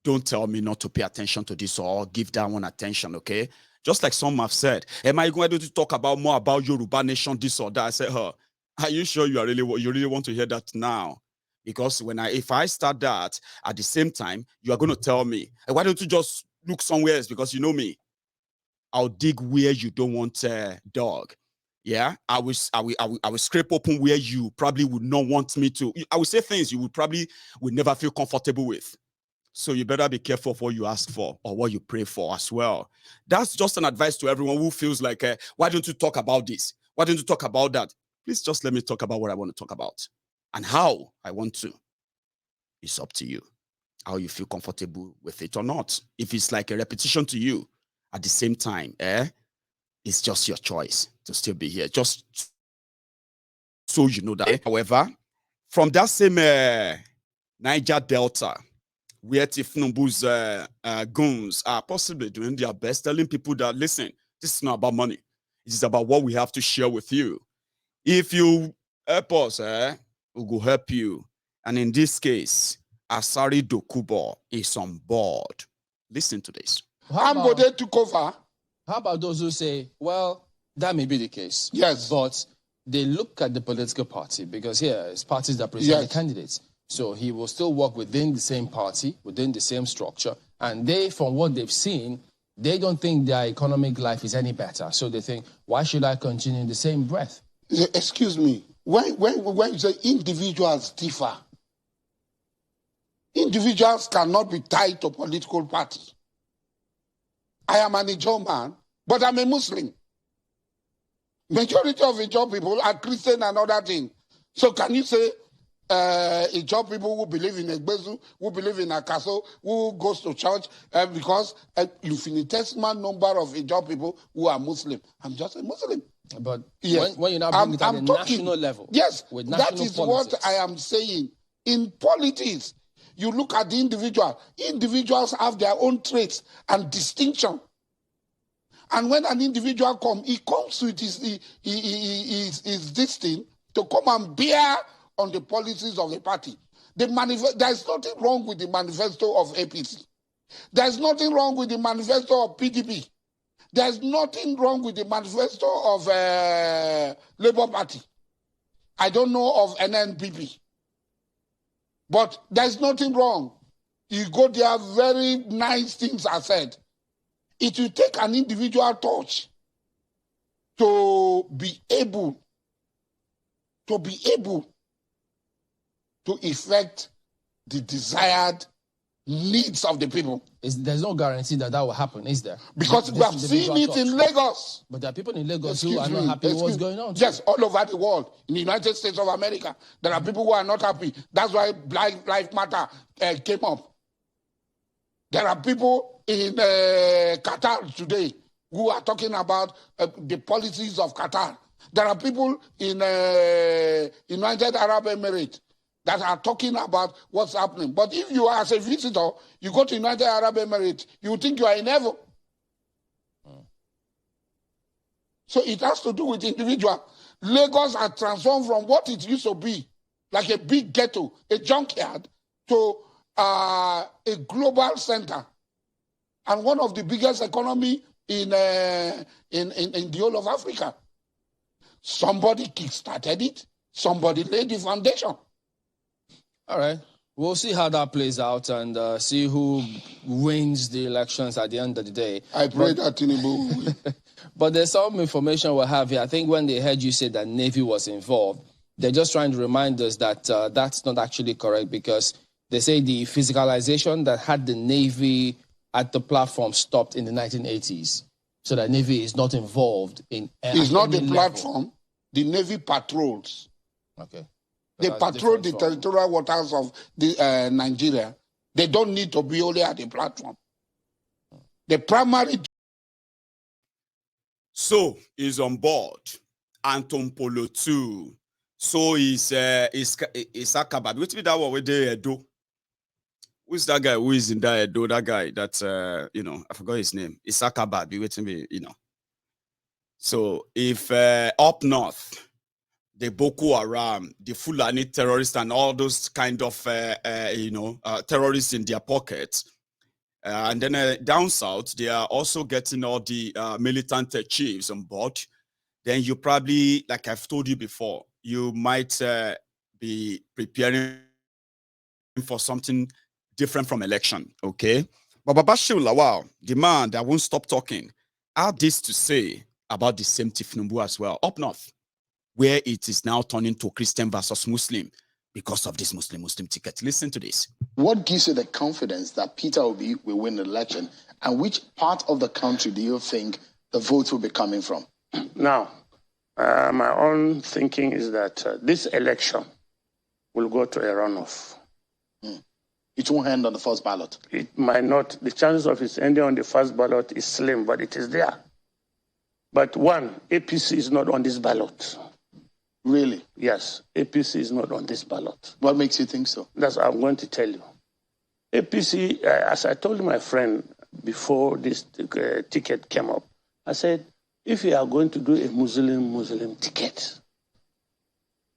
don't tell me not to pay attention to this or give that one attention, okay? Just like some have said, am I going to talk about more about Yoruba nation, this or that? I said, are you sure you really want to hear that now? Because if I start that at the same time, you are going to tell me, hey, why don't you just look somewhere else? Because you know me, I'll dig where you don't want dog. Yeah, I will scrape open where you probably would not want me to. I will say things you would never feel comfortable with. So you better be careful of what you ask for or what you pray for as well. That's just an advice to everyone who feels like, why don't you talk about this? Why don't you talk about that? Please just let me talk about what I want to talk about and how I want to. It's up to you, how you feel comfortable with it or not. If it's like a repetition to you at the same time, it's just your choice to still be here. Just so you know that. However, from that same Niger Delta, where Tinubu's goons are possibly doing their best, telling people that, listen, this is not about money. It is about what we have to share with you. If you help us, we will help you. And in this case, Asari Dokubo is on board. Listen to this. Ambode took over. How about those who say, well, that may be the case. Yes. But they look at the political party, because here it's parties that present the candidates. So he will still work within the same party, within the same structure. And they, from what they've seen, they don't think their economic life is any better. So they think, why should I continue in the same breath? Excuse me. When you say individuals differ, individuals cannot be tied to political party. I am an Ijaw man, but I'm a Muslim. Majority of Ijaw people are Christian and other things. So can you say Ijaw people who believe in Egbezu, who believe in Akaso, who goes to church, because an infinitesimal number of Ijaw people who are Muslim. I'm just a Muslim. But yes, when you now bring it at the national level. Yes, with that is politics. what I am saying. In politics, you look at the individual. Individuals have their own traits and distinction. And when an individual comes, he comes with his this thing to come and bear on the policies of the party. There is nothing wrong with the manifesto of APC. There is nothing wrong with the manifesto of PDP. There is nothing wrong with the manifesto of Labour Party. I don't know of NNPP. But there is nothing wrong. You go there, very nice things are said. It will take an individual touch to be able to effect the desired needs of the people. There's no guarantee that will happen, is there? Because we have seen it in Lagos. But there are people in Lagos who are not happy with what's going on. Yes, all over the world. In the United States of America, there are people who are not happy. That's why Black Lives Matter came up. There are people in Qatar today who are talking about the policies of Qatar. There are people in United Arab Emirates that are talking about what's happening. But if you are as a visitor, you go to United Arab Emirates, you think you are in heaven. So it has to do with individual. Lagos has transformed from what it used to be, like a big ghetto, a junkyard, to a global center and one of the biggest economy in the whole of Africa. Somebody kickstarted it. Somebody laid the foundation. All right. We'll see how that plays out and see who wins the elections at the end of the day. I pray that Tinubu will win. But there's some information we'll have here. I think when they heard you say that Navy was involved, they're just trying to remind us that that's not actually correct, because they say the physicalization that had the Navy at the platform stopped in the 1980s. So that Navy is not involved in it's not the platform. The Navy patrols. Okay. They patrol the territorial waters of the Nigeria. They don't need to be only at the platform. The primary. So is on board. Anton Polo too. So is Akaba. Which be that what we do? Who's that guy who is in that Edo? That guy that I forgot his name. It's Jagaban. Be waiting me, So if up north, the Boko Haram, the Fulani terrorists, and all those kind of terrorists in their pockets, and then down south, they are also getting all the militant chiefs on board. Then you probably, like I've told you before, you might be preparing for something different from election, okay? But Babashir Lawal, the man that won't stop talking, had this to say about the same Tinubu as well, up north, where it is now turning to Christian versus Muslim because of this Muslim ticket. Listen to this. What gives you the confidence that Peter Obi will win the election, and which part of the country do you think the votes will be coming from? Now, my own thinking is that this election will go to a runoff. It won't end on the first ballot. It might not. The chances of it ending on the first ballot is slim, but it is there. But one, APC is not on this ballot. Really? Yes, APC is not on this ballot. What makes you think so? That's what I'm going to tell you. APC, as I told my friend before this ticket came up, I said, if you are going to do a Muslim ticket,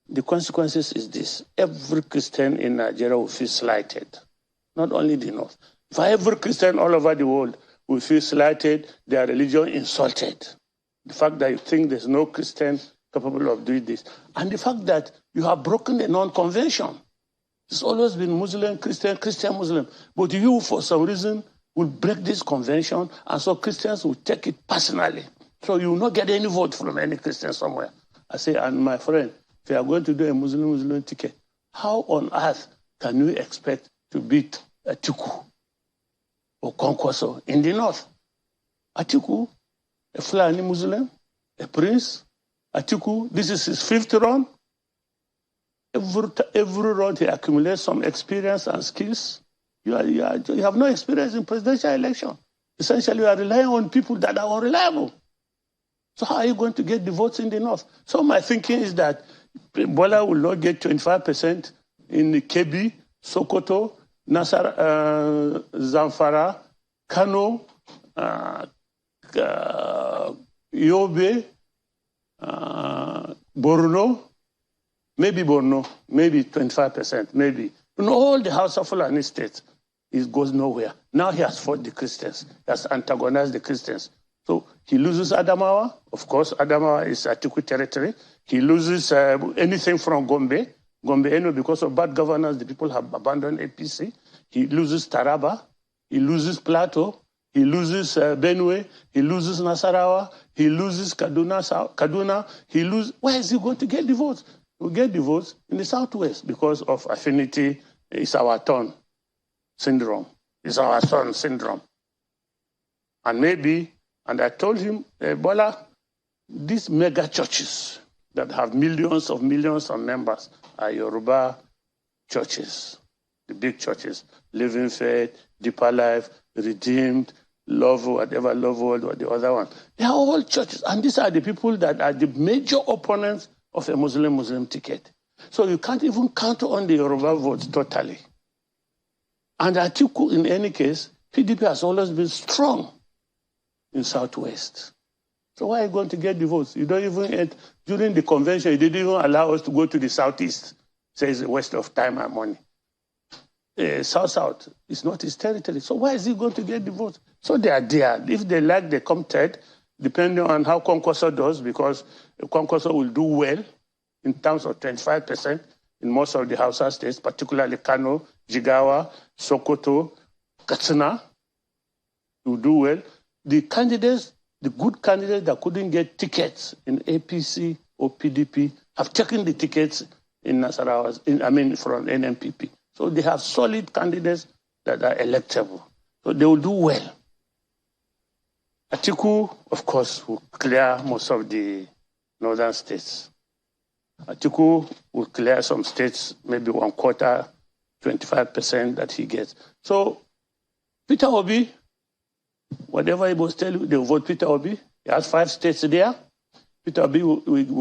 the consequences is this. Every Christian in Nigeria will feel slighted. Not only the North. For every Christian all over the world will feel slighted, their religion insulted. The fact that you think there's no Christian capable of doing this. And the fact that you have broken the non-convention. It's always been Muslim, Christian, Christian, Muslim. But you, for some reason, will break this convention, and so Christians will take it personally. So you will not get any vote from any Christian somewhere. I say, and my friend, if you are going to do a Muslim ticket, how on earth can you expect to beat Atiku or Kwankwaso in the North? Atiku, a Fulani Muslim, a prince. Atiku, this is his 5th run. Every run he accumulates some experience and skills. You have no experience in presidential election. Essentially, you are relying on people that are unreliable. So how are you going to get the votes in the North? So my thinking is that Bola will not get 25% in Kebbi, Sokoto, Zamfara, Kano, Yobe, Borno, maybe 25%, maybe. In all the House of Fulani states, it goes nowhere. Now he has fought the Christians. He has antagonized the Christians. So he loses Adamawa. Of course, Adamawa is Atiku territory. He loses anything from Gombe. Gombe, because of bad governance, the people have abandoned APC. He loses Taraba. He loses Plateau. He loses Benue. He loses Nasarawa. He loses Kaduna. He loses. Where is he going to get the votes? He'll get the votes in the Southwest because of affinity. It's our turn syndrome. It's our son syndrome. And maybe, and I told him, Bola, these mega churches that have millions of members are Yoruba churches, the big churches, Living Faith, Deeper Life, Redeemed, Love, whatever, Love World, or the other one. They are all churches, and these are the people that are the major opponents of a Muslim ticket. So you can't even count on the Yoruba votes totally. And Atiku, in any case, PDP has always been strong in Southwest. So why are you going to get the votes? You don't even, during the convention, you didn't even allow us to go to the Southeast. So it's a waste of time and money. South is not his territory. So why is he going to get the votes? So they are there. If they like, they come third, depending on how Kwankwaso does, because Kwankwaso will do well in terms of 25% in most of the Hausa states, particularly Kano, Jigawa, Sokoto, Katsina, will do well. The candidates, the good candidates that couldn't get tickets in APC or PDP have taken the tickets in Nasarawa, from NMPP. So they have solid candidates that are electable. So they will do well. Atiku, of course, will clear most of the northern states. Atiku will clear some states, maybe 1/4, 25% that he gets. So Peter Obi, whatever he must tell you, they will vote Peter Obi. He has 5 states there. Peter Obi will